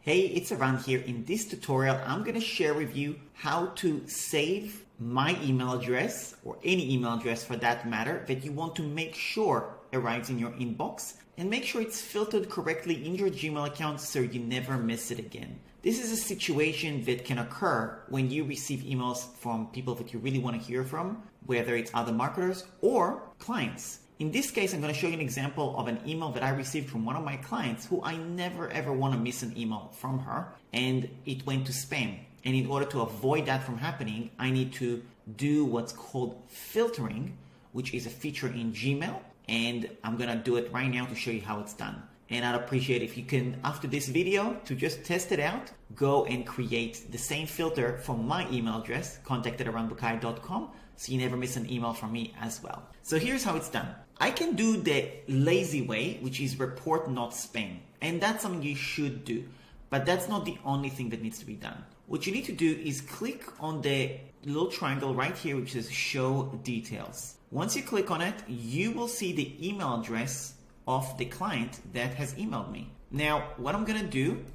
Hey, it's Eran here. In this tutorial, I'm going to share with you how to save my email address, or any email address for that matter, that you want to make sure arrives in your inbox, and make sure it's filtered correctly in your Gmail account so you never miss it again. This is a situation that can occur when you receive emails from people that you really want to hear from, whether it's other marketers or clients. In this case, I'm going to show you an example of an email that I received from one of my clients who I never ever want to miss an email from her, and it went to spam. And in order to avoid that from happening, I need to do what's called filtering, which is a feature in Gmail, and I'm going to do it right now to show you how it's done. And I'd appreciate if you can, after this video, to just test it out, go and create the same filter from my email address, contact@eranbukai.com, so you never miss an email from me as well. So here's how it's done. I can do the lazy way, which is report not spam. And that's something you should do. But that's not the only thing that needs to be done. What you need to do is click on the little triangle right here, which says show details. Once you click on it, you will see the email address of the client that has emailed me. Now, what I'm going to do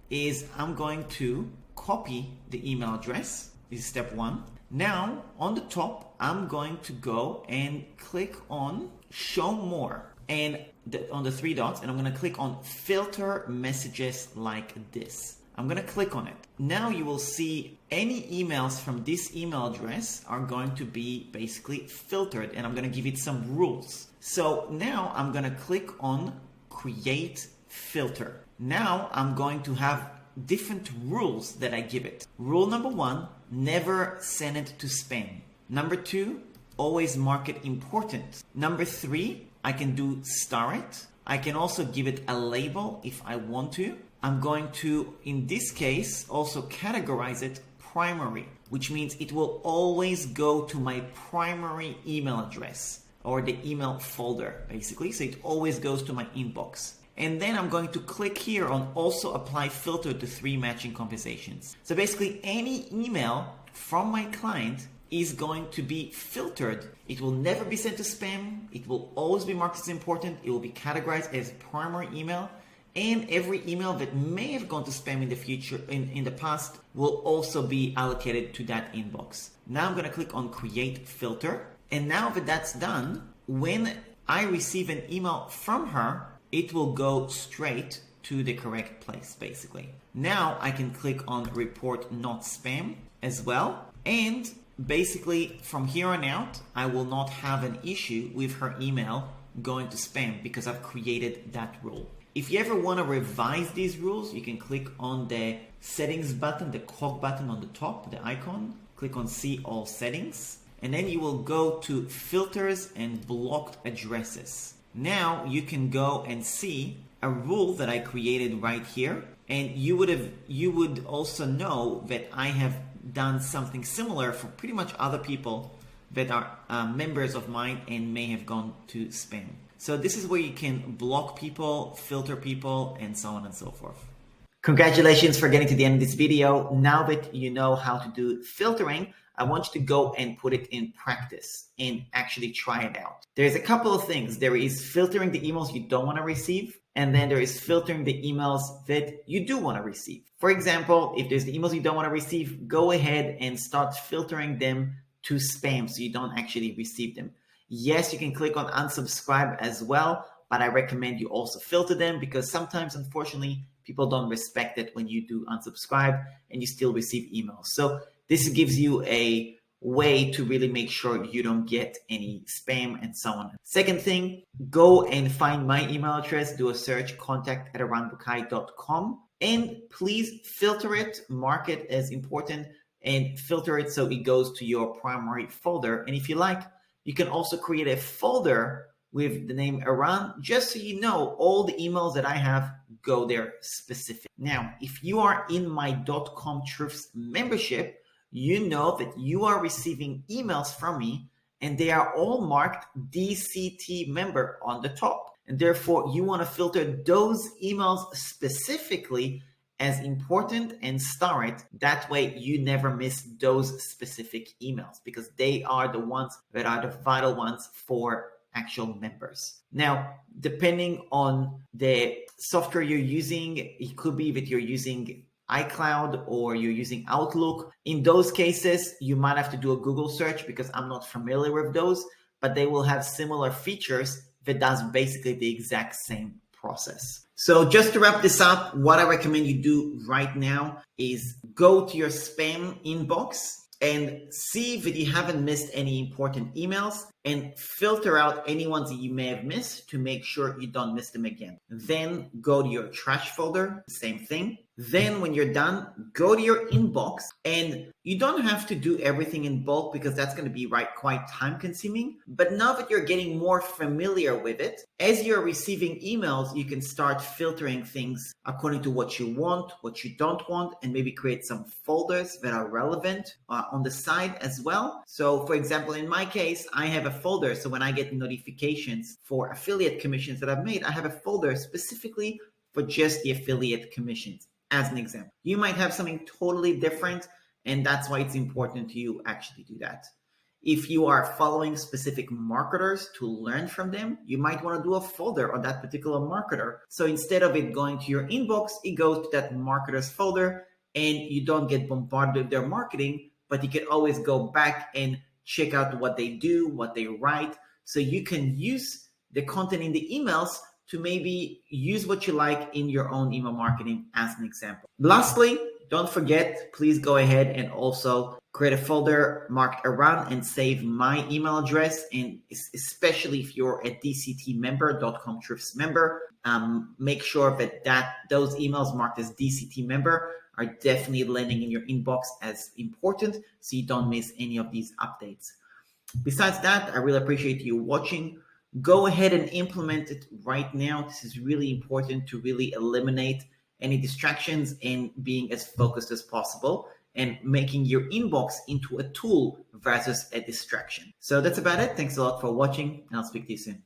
is I'm going to copy the email address. This is step one. Now, on the top, I'm going to go and click on show more and on the three dots, and I'm going to click on filter messages like this. I'm going to click on it. Now you will see any emails from this email address are going to be basically filtered, and I'm going to give it some rules. So now I'm going to click on create filter. Now I'm going to have different rules that I give it. Rule number one, never send it to spam. Number two, always mark it important. Number three, I can do star it. I can also give it a label if I want to. I'm going to, in this case, also categorize it primary, which means it will always go to my primary email address, or the email folder, basically. So it always goes to my inbox. And then I'm going to click here on also apply filter to 3 matching conversations. So basically any email from my client is going to be filtered. It will never be sent to spam. It will always be marked as important. It will be categorized as primary email. And every email that may have gone to spam in the future, in the past, will also be allocated to that inbox. Now I'm going to click on create filter. And now that that's done, when I receive an email from her, it will go straight to the correct place, basically. Now I can click on report not spam as well. And basically from here on out, I will not have an issue with her email going to spam because I've created that rule. If you ever want to revise these rules, you can click on the settings button, the cog button on the top, the icon. Click on see all settings. And then you will go to filters and blocked addresses. Now you can go and see a rule that I created right here. And you would also know that I have done something similar for pretty much other people that are members of mine and may have gone to spam. So this is where you can block people, filter people, and so on and so forth. Congratulations for getting to the end of this video. Now that you know how to do filtering, I want you to go and put it in practice and actually try it out. There's a couple of things. There is filtering the emails you don't want to receive, and then there is filtering the emails that you do want to receive. For example, if there's the emails you don't want to receive, go ahead and start filtering them to spam so you don't actually receive them. Yes, you can click on unsubscribe as well, but I recommend you also filter them because sometimes, unfortunately, people don't respect it when you do unsubscribe and you still receive emails. So this gives you a way to really make sure you don't get any spam and so on. Second thing, go and find my email address, do a search, contact@eranbukai.com, and please filter it, mark it as important, and filter it so it goes to your primary folder. And if you like, you can also create a folder with the name Eran, just so you know all the emails that I have go there specific. Now, if you are in my .com Truths membership, you know that you are receiving emails from me and they are all marked DCT member on the top. And therefore, you want to filter those emails specifically as important and star it. That way you never miss those specific emails because they are the ones that are the vital ones for actual members. Now, depending on the software you're using, it could be that you're using iCloud or you're using Outlook. In those cases, you might have to do a Google search because I'm not familiar with those, but they will have similar features that does basically the exact same process. So just to wrap this up, what I recommend you do right now is go to your spam inbox and see that you haven't missed any important emails and filter out any ones that you may have missed to make sure you don't miss them again. Then go to your trash folder, same thing. Then when you're done, go to your inbox, and you don't have to do everything in bulk because that's going to be quite time consuming. But now that you're getting more familiar with it, as you're receiving emails, you can start filtering things according to what you want, what you don't want, and maybe create some folders that are relevant on the side as well. So for example, in my case, I have a folder. So when I get notifications for affiliate commissions that I've made, I have a folder specifically for just the affiliate commissions. As an example, you might have something totally different, and that's why it's important to you actually do that. If you are following specific marketers to learn from them, you might want to do a folder on that particular marketer. So instead of it going to your inbox, it goes to that marketer's folder, and you don't get bombarded with their marketing, but you can always go back and check out what they do, what they write. So you can use the content in the emails to maybe use what you like in your own email marketing as an example. Lastly, don't forget, please go ahead and also create a folder marked Eran and save my email address. And especially if you're a DCT member, .com Truths member, make sure that those emails marked as DCT member are definitely landing in your inbox as important so you don't miss any of these updates. Besides that, I really appreciate you watching. Go ahead and implement it right now. This is really important to really eliminate any distractions and being as focused as possible and making your inbox into a tool versus a distraction. So that's about it. Thanks a lot for watching, and I'll speak to you soon.